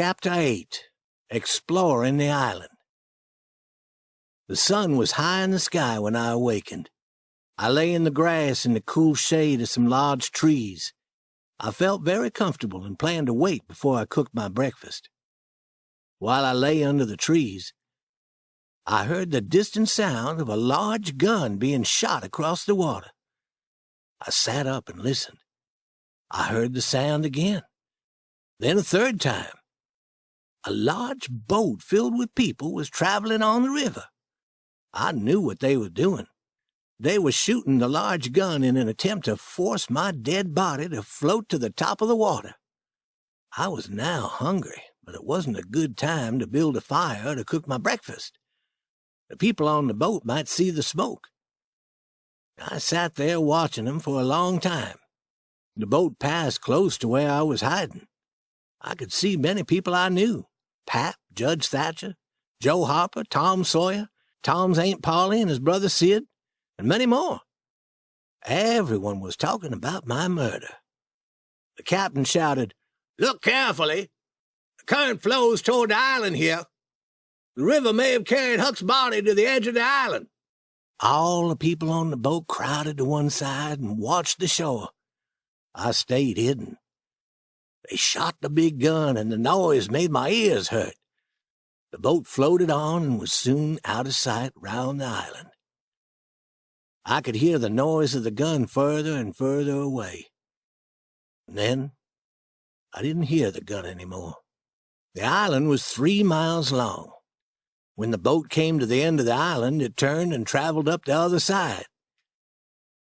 Chapter 8. Exploring the Island. The sun was high in the sky when I awakened. I lay in the grass in the cool shade of some large trees. I felt very comfortable and planned to wait before I cooked my breakfast. While I lay under the trees, I heard the distant sound of a large gun being shot across the water. I sat up and listened. I heard the sound again, then a third time. A large boat filled with people was traveling on the river. I knew what they were doing. They were shooting the large gun in an attempt to force my dead body to float to the top of the water. I was now hungry, but it wasn't a good time to build a fire to cook my breakfast. The people on the boat might see the smoke. I sat there watching them for a long time. The boat passed close to where I was hiding. I could see many people I knew: Pap, Judge Thatcher, Joe Harper, Tom Sawyer, Tom's Aunt Polly and his brother Sid, and many more. Everyone was talking about my murder. The captain shouted, "Look carefully. The current flows toward the island here. The river may have carried Huck's body to the edge of the island." All the people on the boat crowded to one side and watched the shore. I stayed hidden. They shot the big gun, and the noise made my ears hurt. The boat floated on and was soon out of sight round the island. I could hear the noise of the gun further and further away. And then I didn't hear the gun anymore. The island was 3 miles long. When the boat came to the end of the island, it turned and traveled up the other side.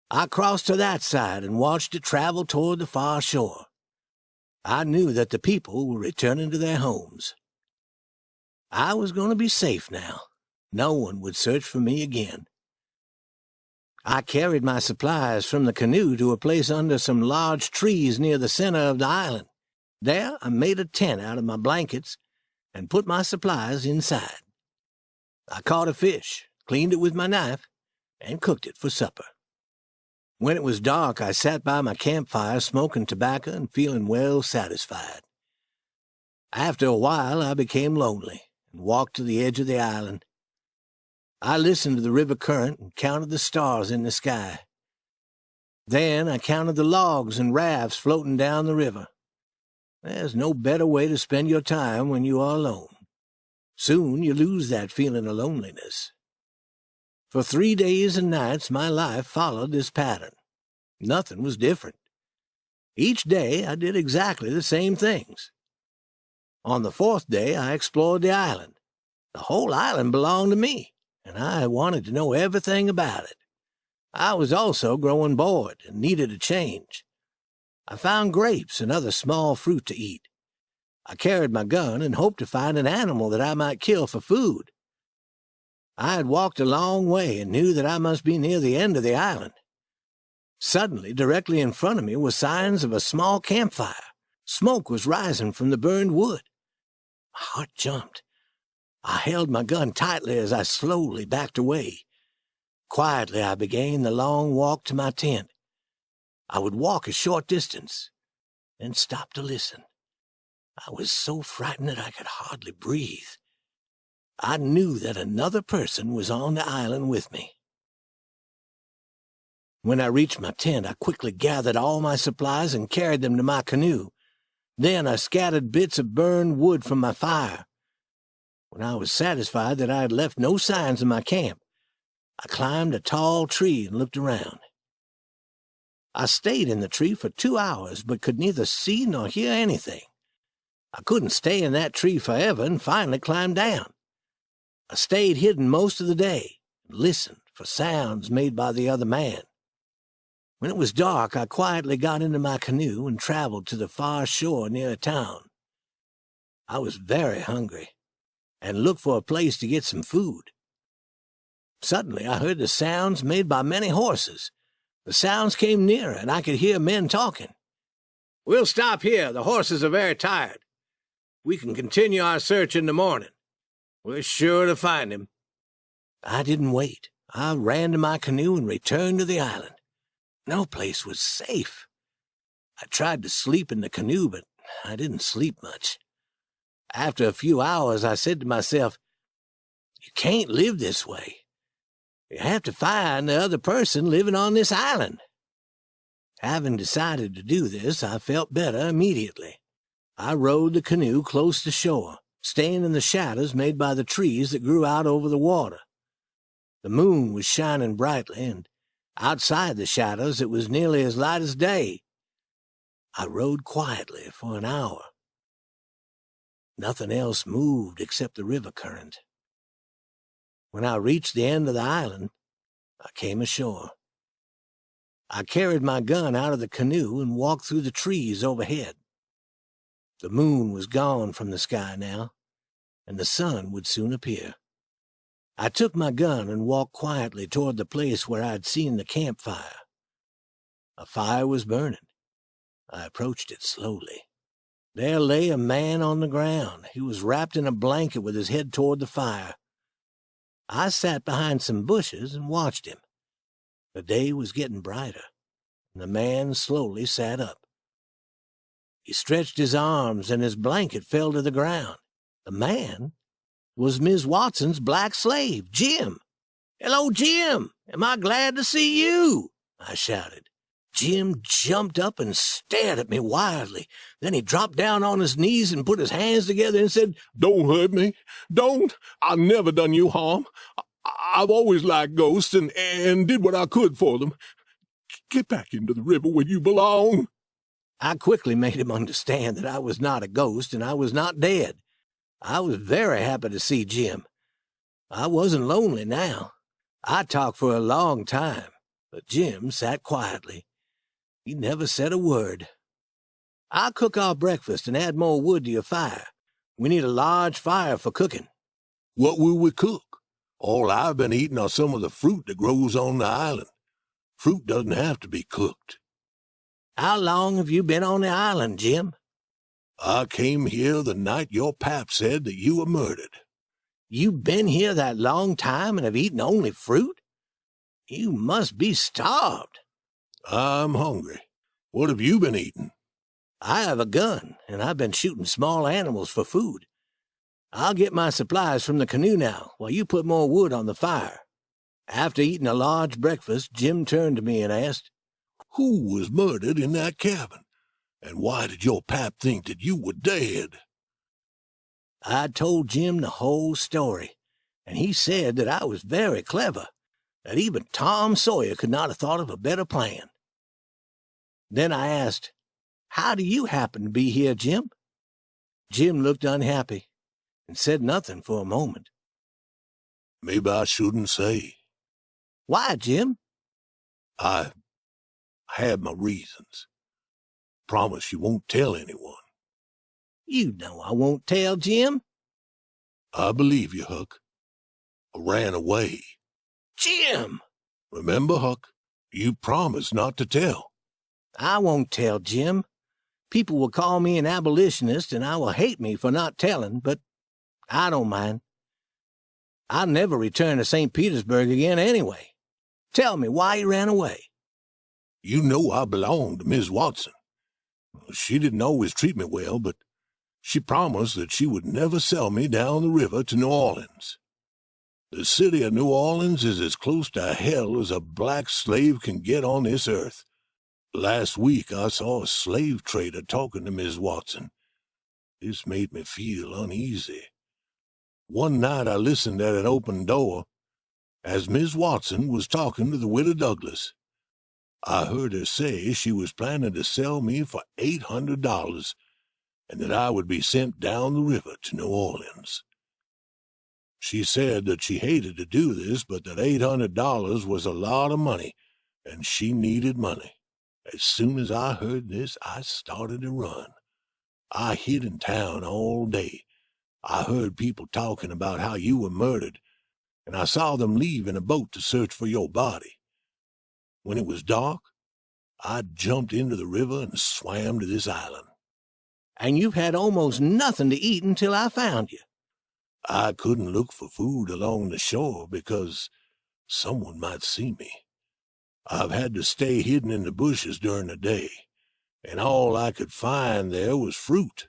I crossed to that side and watched it travel toward the far shore. I knew that the people were returning to their homes. I was going to be safe now. No one would search for me again. I carried my supplies from the canoe to a place under some large trees near the center of the island. There I made a tent out of my blankets and put my supplies inside. I caught a fish, cleaned it with my knife, and cooked it for supper. When it was dark, I sat by my campfire smoking tobacco and feeling well satisfied. After a while, I became lonely and walked to the edge of the island. I listened to the river current and counted the stars in the sky. Then I counted the logs and rafts floating down the river. There's no better way to spend your time when you are alone. Soon you lose that feeling of loneliness. For 3 days and nights my life followed this pattern. Nothing was different. Each day I did exactly the same things. On the 4th day I explored the island. The whole island belonged to me, and I wanted to know everything about it. I was also growing bored and needed a change. I found grapes and other small fruit to eat. I carried my gun and hoped to find an animal that I might kill for food. I had walked a long way and knew that I must be near the end of the island. Suddenly, directly in front of me were signs of a small campfire. Smoke was rising from the burned wood. My heart jumped. I held my gun tightly as I slowly backed away. Quietly, I began the long walk to my tent. I would walk a short distance, then stop to listen. I was so frightened that I could hardly breathe. I knew that another person was on the island with me. When I reached my tent, I quickly gathered all my supplies and carried them to my canoe. Then I scattered bits of burned wood from my fire. When I was satisfied that I had left no signs of my camp, I climbed a tall tree and looked around. I stayed in the tree for 2 hours, but could neither see nor hear anything. I couldn't stay in that tree forever and finally climbed down. I stayed hidden most of the day and listened for sounds made by the other man. When it was dark, I quietly got into my canoe and traveled to the far shore near a town. I was very hungry and looked for a place to get some food. Suddenly, I heard the sounds made by many horses. The sounds came nearer, and I could hear men talking. "We'll stop here. The horses are very tired. We can continue our search in the morning. We're sure to find him." I didn't wait. I ran to my canoe and returned to the island. No place was safe. I tried to sleep in the canoe, but I didn't sleep much. After a few hours, I said to myself, you can't live this way. You have to find the other person living on this island. Having decided to do this, I felt better immediately. I rowed the canoe close to shore, staying in the shadows made by the trees that grew out over the water. The moon was shining brightly, and outside the shadows it was nearly as light as day. I rowed quietly for an hour. Nothing else moved except the river current. When I reached the end of the island, I came ashore. I carried my gun out of the canoe and walked through the trees overhead. The moon was gone from the sky now, and the sun would soon appear. I took my gun and walked quietly toward the place where I had seen the campfire. A fire was burning. I approached it slowly. There lay a man on the ground. He was wrapped in a blanket with his head toward the fire. I sat behind some bushes and watched him. The day was getting brighter, and the man slowly sat up. He stretched his arms, and his blanket fell to the ground. The man was Miss Watson's black slave, Jim. "Hello, Jim! Am I glad to see you?" I shouted. Jim jumped up and stared at me wildly. Then he dropped down on his knees and put his hands together and said, "Don't hurt me. Don't. I've never done you harm. I've always liked ghosts and did what I could for them. Get back into the river where you belong." I quickly made him understand that I was not a ghost and I was not dead. I was very happy to see Jim. I wasn't lonely now. I talked for a long time, but Jim sat quietly. He never said a word. "I'll cook our breakfast and add more wood to your fire. We need a large fire for cooking." "What will we cook? All I've been eating are some of the fruit that grows on the island. Fruit doesn't have to be cooked." "How long have you been on the island, Jim?" "I came here the night your pap said that you were murdered." "You've been here that long time and have eaten only fruit? You must be starved." "I'm hungry. What have you been eating?" "I have a gun, and I've been shooting small animals for food. I'll get my supplies from the canoe now, while you put more wood on the fire." After eating a large breakfast, Jim turned to me and asked, "Who was murdered in that cabin? And why did your pap think that you were dead?" I told Jim the whole story, and he said that I was very clever, that even Tom Sawyer could not have thought of a better plan. Then I asked, "How do you happen to be here, Jim?" Jim looked unhappy and said nothing for a moment. "Maybe I shouldn't say." "Why, Jim?" I had my reasons. Promise you won't tell anyone." "You know I won't tell, Jim." "I believe you, Huck. I ran away." "Jim!" "Remember, Huck, you promised not to tell." "I won't tell, Jim. People will call me an abolitionist, and I will hate me for not telling, but I don't mind. I'll never return to St. Petersburg again anyway. Tell me why you ran away." "You know I belonged to Miss Watson. She didn't always treat me well, but she promised that she would never sell me down the river to New Orleans. The city of New Orleans is as close to hell as a black slave can get on this earth. Last week I saw a slave trader talking to Miss Watson. This made me feel uneasy. One night I listened at an open door as Miss Watson was talking to the widow Douglas. I heard her say she was planning to sell me for $800 and that I would be sent down the river to New Orleans. She said that she hated to do this, but that $800 was a lot of money, and she needed money. As soon as I heard this, I started to run. I hid in town all day. I heard people talking about how you were murdered, and I saw them leave in a boat to search for your body. When it was dark, I jumped into the river and swam to this island." "And you've had almost nothing to eat until I found you." "I couldn't look for food along the shore because someone might see me. I've had to stay hidden in the bushes during the day, and all I could find there was fruit."